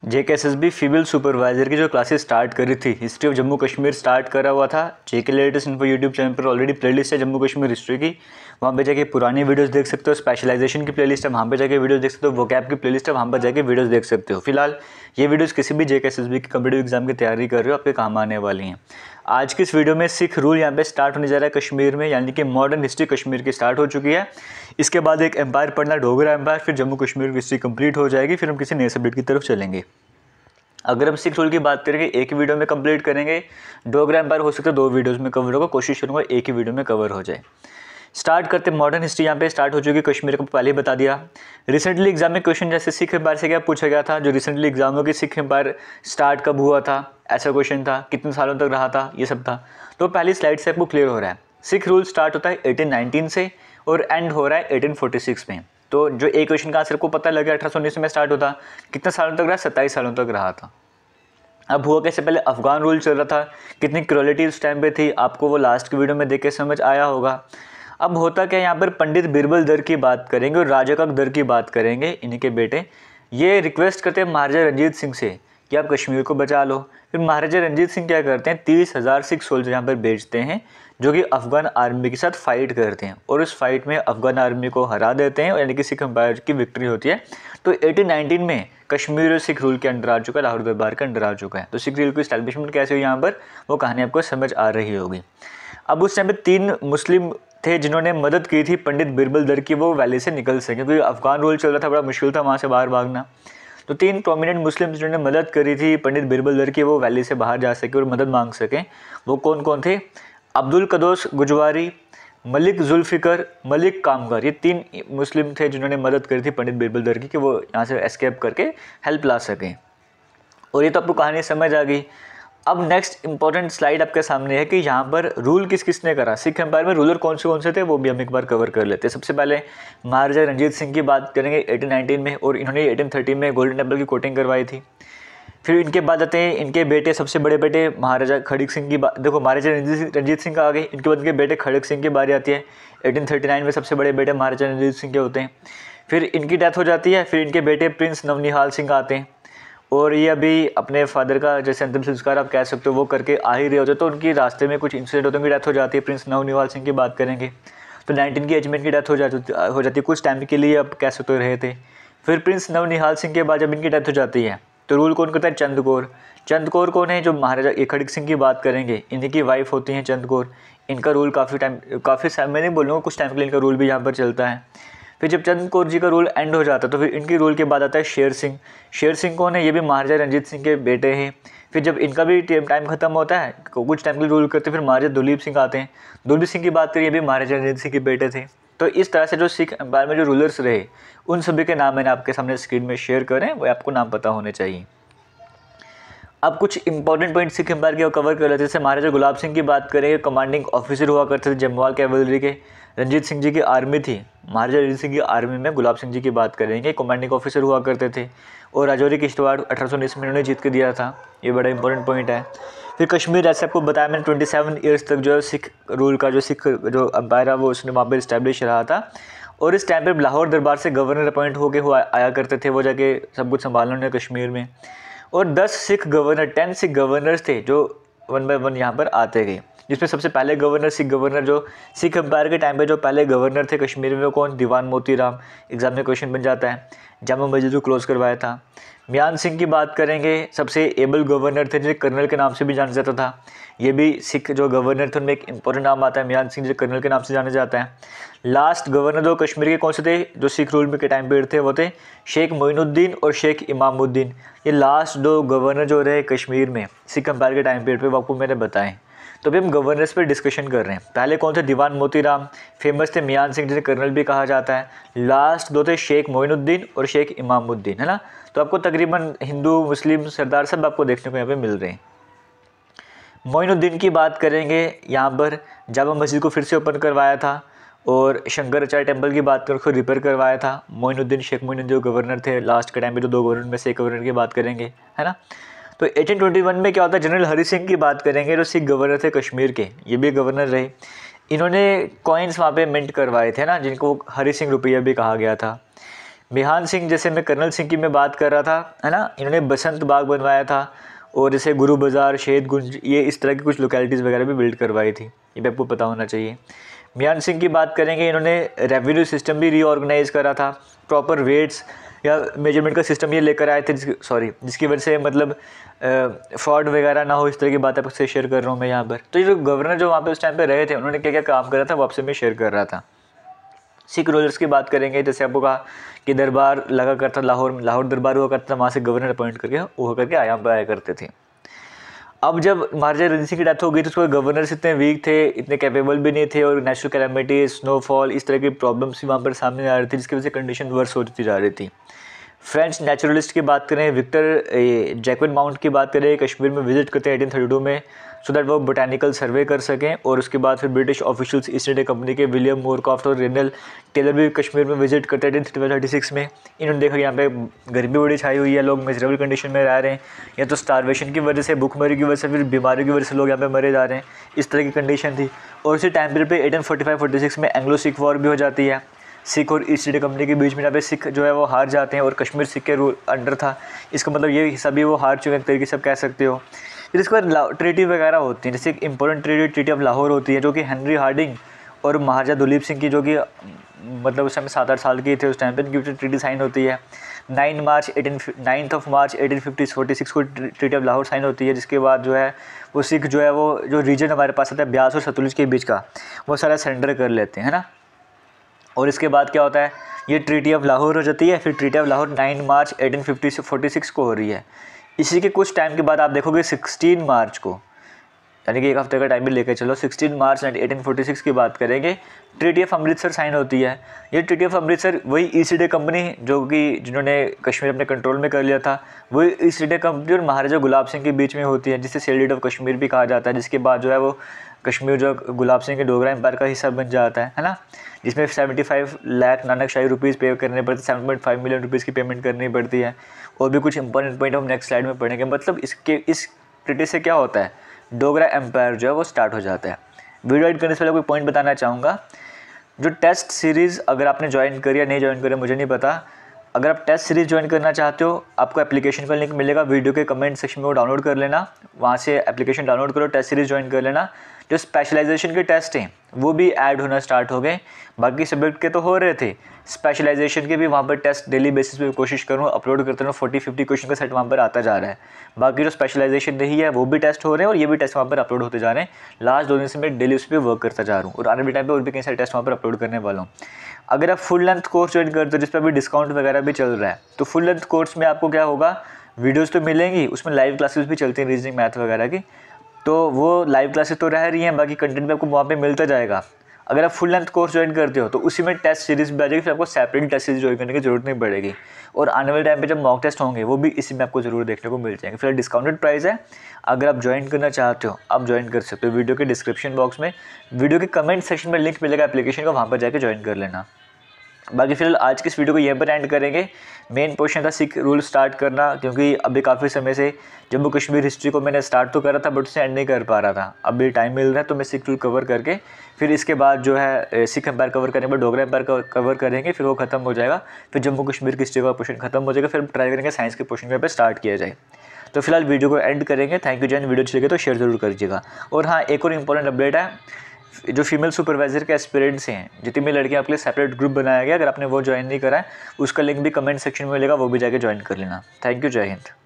JKSSB female supervisor की जो classes start करी थी, history of Jammu Kashmir start करा हुआ था। JK latest info YouTube channel पर ऑलरेडी प्लेलिस्ट है जम्मू कश्मीर हिस्ट्री की, वहाँ पे जाके पुरानी वीडियोस देख सकते हो। स्पेशलाइजेशन की प्लेलिस्ट है, वहाँ पे जाके वीडियोस देख सकते हो। वोकैब की प्लेलिस्ट है, वहाँ पर जाके वीडियोस देख सकते हो। फिलहाल ये वीडियोस किसी भी JKSSB की कॉम्पिटिटिव एग्जाम की तैयारी कर रहे हो, आपके काम आने वाली हैं। आज की इस वीडियो में सिख रूल यहाँ पे स्टार्ट होने जा रहा है कश्मीर में, यानी कि मॉडर्न हिस्ट्री कश्मीर की स्टार्ट हो चुकी है। इसके बाद एक एम्पायर पढ़ना, डोगरा एम्पायर, फिर जम्मू कश्मीर की हिस्ट्री कंप्लीट हो जाएगी। फिर हम किसी नए सब्जेक्ट की तरफ चलेंगे। अगर हम सिख रूल की बात करेंगे, एक ही वीडियो में कंप्लीट करेंगे। डोगरा एम्पायर हो सकता है 2 वीडियोस में कवर होगा, कोशिश करूँगा एक ही वीडियो में कवर हो जाए। स्टार्ट करते मॉडर्न हिस्ट्री। यहाँ पे स्टार्ट हो चुकी है कश्मीर को, पहले ही बता दिया। रिसेंटली एग्जाम में क्वेश्चन जैसे सिख एम्पायर से क्या पूछा गया था, जो रिसेंटली एग्जाम में कि सिख एम्पायर स्टार्ट कब हुआ था, ऐसा क्वेश्चन था, कितने सालों तक रहा था, ये सब था। तो पहली स्लाइड से आपको क्लियर हो रहा है, सिख रूल स्टार्ट होता है 1819 से और एंड हो रहा है 1846 में। तो जो एक क्वेश्चन का आंसर को पता लगा 1819 में स्टार्ट होता, कितने सालों तक रहा, 27 सालों तक रहा था। अब हुआ कैसे, पहले अफगान रूल चल रहा था, कितनी क्रूरलिटी उस टाइम पे थी, आपको वो लास्ट की वीडियो में देख के समझ आया होगा। अब होता क्या, यहाँ पर पंडित बिरबल दर की बात करेंगे और राजा कक दर की बात करेंगे, इन्हीं के बेटे। ये रिक्वेस्ट करते हैं महाराजा रंजीत सिंह से कि आप कश्मीर को बचा लो। फिर महाराजा रंजीत सिंह क्या करते हैं, 30,000 सिख सोल्जर यहाँ पर भेजते हैं, जो कि अफगान आर्मी के साथ फाइट करते हैं और उस फाइट में अफगान आर्मी को हरा देते हैं, यानी कि सिख एम्पायर की विक्ट्री होती है। तो 1819 में कश्मीर सिख रूल के अंडर आ चुका है, लाहौर दरबार के अंडर आ चुका है। तो सिख रूल की एस्टैब्लिशमेंट कैसे हुई यहाँ पर, वो कहानी आपको समझ आ रही होगी। अब उस टाइम पे 3 मुस्लिम थे जिन्होंने मदद की थी पंडित बिरबल दर की, वो वैली से निकल सके, क्योंकि अफगान रूल चल रहा था, बड़ा मुश्किल था वहाँ से बाहर भागना। तो 3 प्रोमिनेंट मुस्लिम जिन्होंने मदद करी थी पंडित बिरबल दर की, वो वैली से बाहर जा सके और मदद मांग सकें। वो कौन कौन थे, अब्दुल कदोस गुजवारी, मलिक जुल्फ़िकर, मलिक कामगार। ये 3 मुस्लिम थे जिन्होंने मदद करी थी पंडित बिरबल दर की कि वो यहाँ से एस्केप करके हेल्प ला सकें। और ये तो आपको कहानी समझ आ गई। अब नेक्स्ट इंपॉर्टेंट स्लाइड आपके सामने है कि यहाँ पर रूल किस किस ने करा, सिख एम्पायर में रूलर कौन से थे, वो भी हम एक बार कवर कर लेते हैं। सबसे पहले महाराजा रंजीत सिंह की बात करेंगे 1819 में, और इन्होंने 1830 में गोल्डन टेम्पल की कोटिंग करवाई थी। फिर इनके बाद आते हैं इनके बेटे, सबसे बड़े बेटे महाराजा खड़क सिंह की बात। देखो महाराजा रंजीत सिंह का आ गए, इनके बाद इनके बेटे खड़क सिंह की बारी आती है। 1839 में सबसे बड़े बेटे महाराजा रंजीत सिंह के होते हैं। फिर इनकी डेथ हो जाती है। फिर इनके बेटे प्रिंस नवनिहाल सिंह आते हैं, और ये अभी अपने फादर का जैसे अंतिम संस्कार आप कह सकते हो वो करके आ ही रहे होते, तो उनकी रास्ते में कुछ इंसिडेंट होते हैं, उनकी डेथ हो जाती है। प्रिंस नवनिहाल सिंह की बात करेंगे तो 19 की एज में इनकी डेथ हो जाती है, कुछ टाइम के लिए आप कह सकते हो रहे थे। फिर प्रिंस नवनिहाल सिंह के बाद जब इनकी डेथ हो जाती है तो रूल कौन करता है, चंद कौर। चंद कौर कौन है, जो महाराजा खड़क सिंह की बात करेंगे, इन्हीं की वाइफ होती हैं चंद कौर। इनका रूल काफ़ी मैं नहीं बोलूँगा, कुछ टाइम के लिए इनका रूल भी यहाँ पर चलता है। फिर जब चंद कौर जी का रूल एंड हो जाता है तो फिर इनकी रूल के बाद आता है शेर सिंह। शेर सिंह कौन है, ये भी महाराजा रंजीत सिंह के बेटे हैं। फिर जब इनका भी टाइम खत्म होता है, कुछ टाइम के लिए रूल करते, फिर महाराजा दुलीप सिंह आते हैं। दुलीप सिंह की बात करिए, ये भी महाराजा रंजीत सिंह के बेटे थे। तो इस तरह से जो सिख एम्पायर में जो रूलर्स रहे, उन सभी के नाम मैंने आपके सामने स्क्रीन में शेयर करें, वो आपको नाम पता होने चाहिए। अब कुछ इंपॉर्टेंट पॉइंट सिख एम्पायर के कवर कर लेते हैं। जैसे महाराजा गुलाब सिंह की बात करें, कमांडिंग ऑफिसर हुआ करते थे जम्वाल कैवलरी के। रंजीत सिंह जी की आर्मी थी, महाराजा रंजीत सिंह की आर्मी में गुलाब सिंह जी की बात करेंगे, कमांडिंग ऑफिसर हुआ करते थे। और राजौरी किश्तवाड़ 1819 में उन्होंने जीत के दिया था, ये बड़ा इंपॉर्टेंट पॉइंट है। फिर कश्मीर, जैसे आपको बताया मैंने, 27 ईयर्स तक जो सिख रूल का जो सिख जो एम्पायर है वो उसने वहाँ पर इस्टेब्लिश रहा था। और इस टाइम पर लाहौर दरबार से गवर्नर अपॉइंट होकर आया करते थे, वो जाके सब कुछ संभालना उन्होंने कश्मीर में। और 10 सिख गवर्नर्स थे जो 1 बाय 1 यहाँ पर आते गए, जिसमें सबसे पहले गवर्नर जो सिख एम्पायर के टाइम पे जो पहले गवर्नर थे कश्मीर में, वो कौन, दीवान मोती राम। एग्जाम में क्वेश्चन बन जाता है। जामा मस्जिद को क्लोज करवाया था। मियान सिंह की बात करेंगे, सबसे एबल गवर्नर थे, जिसे कर्नल के नाम से भी जाना जाता था। ये भी सिख जो गवर्नर थे उनमें एक इंपॉर्टेंट नाम आता है मियान सिंह, जो कर्नल के नाम से जाना जाता है। लास्ट गवर्नर जो कश्मीर के कौन से थे, जो सिख रूल में के टाइम पीरियड थे, वो थे शेख मोइनुद्दीन और शेख इमामुद्दीन। ये लास्ट 2 गवर्नर जो रहे कश्मीर में सिख एम्पायर के टाइम पीरियड पे, वो आपको मैंने बताएं। तो अभी हम गवर्नर्स पे डिस्कशन कर रहे हैं। पहले कौन थे, दीवान मोती राम, फेमस थे मियान सिंह जिसे कर्नल भी कहा जाता है। लास्ट 2 थे शेख मोइनुद्दीन और शेख इमामुद्दीन, है ना। तो आपको तकरीबन हिंदू मुस्लिम सरदार सब आपको देखने को यहाँ पे मिल रहे हैं। मोइनुद्दीन की बात करेंगे, यहाँ पर जामा मस्जिद को फिर से ओपन करवाया था, और शंकराचार्य टेम्पल की बात कर रिपेयर करवाया था। मोइनुद्दीन, शेख मोइनुद्दीन जो गवर्नर थे लास्ट के टाइम पे, जो 2 गवर्नर में से एक गवर्नर की बात करेंगे, है ना। तो 1821 में क्या होता है, जनरल हरि सिंह की बात करेंगे, जो सिख गवर्नर थे कश्मीर के, ये भी गवर्नर रहे। इन्होंने कॉइन्स वहाँ पे मिंट करवाए थे ना, जिनको हरि सिंह रुपया भी कहा गया था। मिहान सिंह, जैसे मैं कर्नल सिंह की मैं बात कर रहा था, है ना, इन्होंने बसंत बाग बनवाया था, और जैसे गुरु बाज़ार, शहीद गुंज, ये इस तरह की कुछ लोकेलिटीज़ वगैरह भी बिल्ड करवाई थी। ये भी आपको पता होना चाहिए। मिहान सिंह की बात करेंगे, इन्होंने रेवेन्यू सिस्टम भी रीऑर्गेनाइज़ करा था, प्रॉपर वेट्स या मेजरमेंट का सिस्टम ये लेकर आए थे, जिसकी वजह से मतलब फ्रॉड वगैरह ना हो, इस तरह की बात आपसे शेयर कर रहा हूँ मैं यहाँ पर। तो ये जो गवर्नर जो वहाँ पे उस टाइम पे रहे थे, उन्होंने क्या क्या काम करा था वो आपसे मैं शेयर कर रहा था। सिख रूलर्स की बात करेंगे, जैसे आपको कहा कि दरबार लगा करता लाहौर दरबार हुआ करता था, वहाँ से गवर्नर अपॉइंट करके वो करके यहाँ पर आया करते थे। अब जब महाराजा रणजीत सिंह की डेथ हो गई तो उसके गवर्नर्स इतने वीक थे, इतने कैपेबल भी नहीं थे, और नेचुरल कैलामिटीज, स्नोफॉल, इस तरह की प्रॉब्लम्स भी वहाँ पर सामने आ रही थी, जिसकी वजह से कंडीशन वर्स होती जा रही थी। फ्रेंच नेचुरलिस्ट की बात करें, विक्टर जैक्विन माउंट की बात करें, कश्मीर में विजिट करते हैं 1832 में, सो दैट वो बोटानिकल सर्वे कर सकें। और उसके बाद फिर British officials east India company के विलियम मोरक्रॉफ्ट और रेनल टेलर भी कश्मीर में विजिट करते हैं 1836 में। इन्होंने देखा यहाँ पे गर्मी बड़ी छाई हुई है, लोग मिजरेबल कंडीशन में रह रहे हैं, या तो स्टारवेशन की वजह से, भूखमरी की वजह से, फिर बीमारियों की वजह से लोग यहाँ पे मरे जा रहे हैं, इस तरह की कंडीशन थी। और उसी टाइम पीरियड पे 1845-46 में एंग्लो सिख वॉर भी हो जाती है, सिख और ईस्ट इंडिया कंपनी के बीच में। यहाँ पे सिख जो है वो हार जाते हैं और कश्मीर सिख के रूल अंडर था, इसका मतलब ये हिस्सा भी वो हार चुके हैं, तरीके से आप कह सकते हो। फिर इसके बाद ट्रीटी वगैरह होती हैं, जैसे एक इंपॉर्टेंट ट्रीटी ऑफ लाहौर होती है, जो कि हेनरी हार्डिंग और महाराजा दुलीप सिंह की, जो कि मतलब उस टाइम 7-8 साल के थे उस टाइम पे, इनकी ट्रीटी साइन होती है। 9 मार्च 1846 को ट्रीटी ऑफ लाहौर साइन होती है, जिसके बाद जो है वो सिख जो है वो जो रीजन हमारे पास आता है ब्यास और सतलुज के बीच का, वो सारा सरेंडर कर लेते हैं, है ना। और इसके बाद क्या होता है, ये ट्रीटी ऑफ लाहौर हो जाती है। फिर ट्रीटी ऑफ लाहौर 9 मार्च 1846 को हो रही है। इसी के कुछ टाइम के बाद आप देखोगे 16 मार्च को, यानी कि एक हफ्ते का टाइम भी लेकर चलो, 16 मार्च 1846 की बात करेंगे, ट्रीटी ऑफ अमृतसर साइन होती है। ये ट्रीटी ऑफ अमृतसर वही ईस्ट इंडिया कंपनी जो कि जिन्होंने कश्मीर अपने कंट्रोल में कर लिया था, वही ईस्ट इंडिया कंपनी और महाराजा गुलाब सिंह के बीच में होती है, जिसे सेल्यूट ऑफ कश्मीर भी कहा जाता है। जिसके बाद जो है वो कश्मीर जो गुलाब सिंह के डोगरा एम्पायर का हिस्सा बन जाता है ना, जिसमें 75 लाख नानक शाही रुपीज़ पे करने पड़ते, 7.5 मिलियन रुपीज़ की पेमेंट करनी पड़ती है। और भी कुछ इंपॉर्टेंट पॉइंट हम नेक्स्ट स्लाइड में पढ़ेंगे। मतलब इस ट्रीटी से क्या होता है, डोगरा एम्पायर जो है वो स्टार्ट हो जाता है। वीडियो एडिट करने से पहले कोई पॉइंट बताना चाहूँगा, जो टेस्ट सीरीज़ अगर आपने ज्वाइन करी या नहीं ज्वाइन करी मुझे नहीं पता, अगर आप टेस्ट सीरीज़ ज्वाइन करना चाहते हो, आपको एप्लीकेशन का लिंक मिलेगा वीडियो के कमेंट सेक्शन में, वो डाउनलोड कर लेना, वहाँ से एप्लीकेशन डाउनलोड करो, टेस्ट सीरीज़ ज्वाइन कर लेना। जो स्पेशलाइजेशन के टेस्ट हैं वो भी ऐड होना स्टार्ट हो गए, बाकी सब्जेक्ट के तो हो रहे थे, स्पेशलाइजेशन के भी वहाँ पर टेस्ट डेली बेसिस पे कोशिश करूँ अपलोड करते रहूँ। 40-50 क्वेश्चन का सेट वहाँ पर आता जा रहा है। बाकी जो स्पेशलाइजेशन नहीं है वो भी टेस्ट हो रहे हैं, और ये भी टेस्ट वहाँ पर अपलोड होते जा रहे हैं। लास्ट 2 दिन से मैं डेली उस पर वर्क करता जा रहा हूँ, और आने वाले टाइम पर और भी कई सारे टेस्ट वहाँ पर अपलोड करने वाला हूँ। अगर आप फुल लेंथ कोर्स ज्वाइन करते हो जिस पर अभी डिस्काउंट वगैरह भी चल रहा है, तो फुल लेंथ कोर्स में आपको क्या होगा, वीडियोज़ तो मिलेंगी, उसमें लाइव क्लासेस भी चलती हैं रीजनिंग मैथ वगैरह की, तो वो लाइव क्लासेस तो रह रही हैं, बाकी कंटेंट भी आपको वहाँ पे मिलता जाएगा। अगर आप फुल लेंथ कोर्स ज्वाइन करते हो तो उसी में टेस्ट सीरीज भी आ जाएगी, फिर आपको सेपरेट टेस्ट सीरीज ज्वाइन करने की जरूरत नहीं पड़ेगी। और आने वाले टाइम पे जब मॉक टेस्ट होंगे वो भी इसी में आपको जरूर देखने को मिल जाएंगे। फिर डिस्काउंटेड प्राइस है, अगर आप ज्वाइन करना चाहते हो आप ज्वाइन कर सकते हो। वीडियो के डिस्क्रिप्शन बॉक्स में, वीडियो के कमेंट सेक्शन में लिंक मिलेगा एप्लीकेशन का, वहाँ पर जाकर ज्वाइन कर लेना। बाकी फिलहाल आज की इस वीडियो को यहीं पर एंड करेंगे। मेन पोर्शन था सिख रूल स्टार्ट करना, क्योंकि अभी काफ़ी समय से जम्मू कश्मीर हिस्ट्री को मैंने स्टार्ट तो करा था बट उसे एंड नहीं कर पा रहा था। अभी टाइम मिल रहा है तो मैं सिख रूल कवर करके फिर इसके बाद जो है सिख एम्पायर कवर करने पर डोगरा एम्पायर कवर करेंगे, फिर वो खत्म हो जाएगा। फिर जम्मू कश्मीर की हिस्ट्री का पोर्शन खत्म हो जाएगा, फिर ट्राई करेंगे साइंस के पोर्शन पे स्टार्ट किया जाए। तो फिलहाल वीडियो को एंड करेंगे। थैंक यू जैन, वीडियो अच्छी लगे तो शेयर जरूर करिएगा। और हाँ, एक और इंपॉर्टेंट अपडेट है, जो फीमेल सुपरवाइजर के एस्पिरेंट्स हैं, जितनी भी लड़कियां आपके लिए सेपरेट ग्रुप बनाया गया, अगर आपने वो ज्वाइन नहीं करा है उसका लिंक भी कमेंट सेक्शन में मिलेगा, वो भी जाके ज्वाइन कर लेना। थैंक यू, जय हिंद।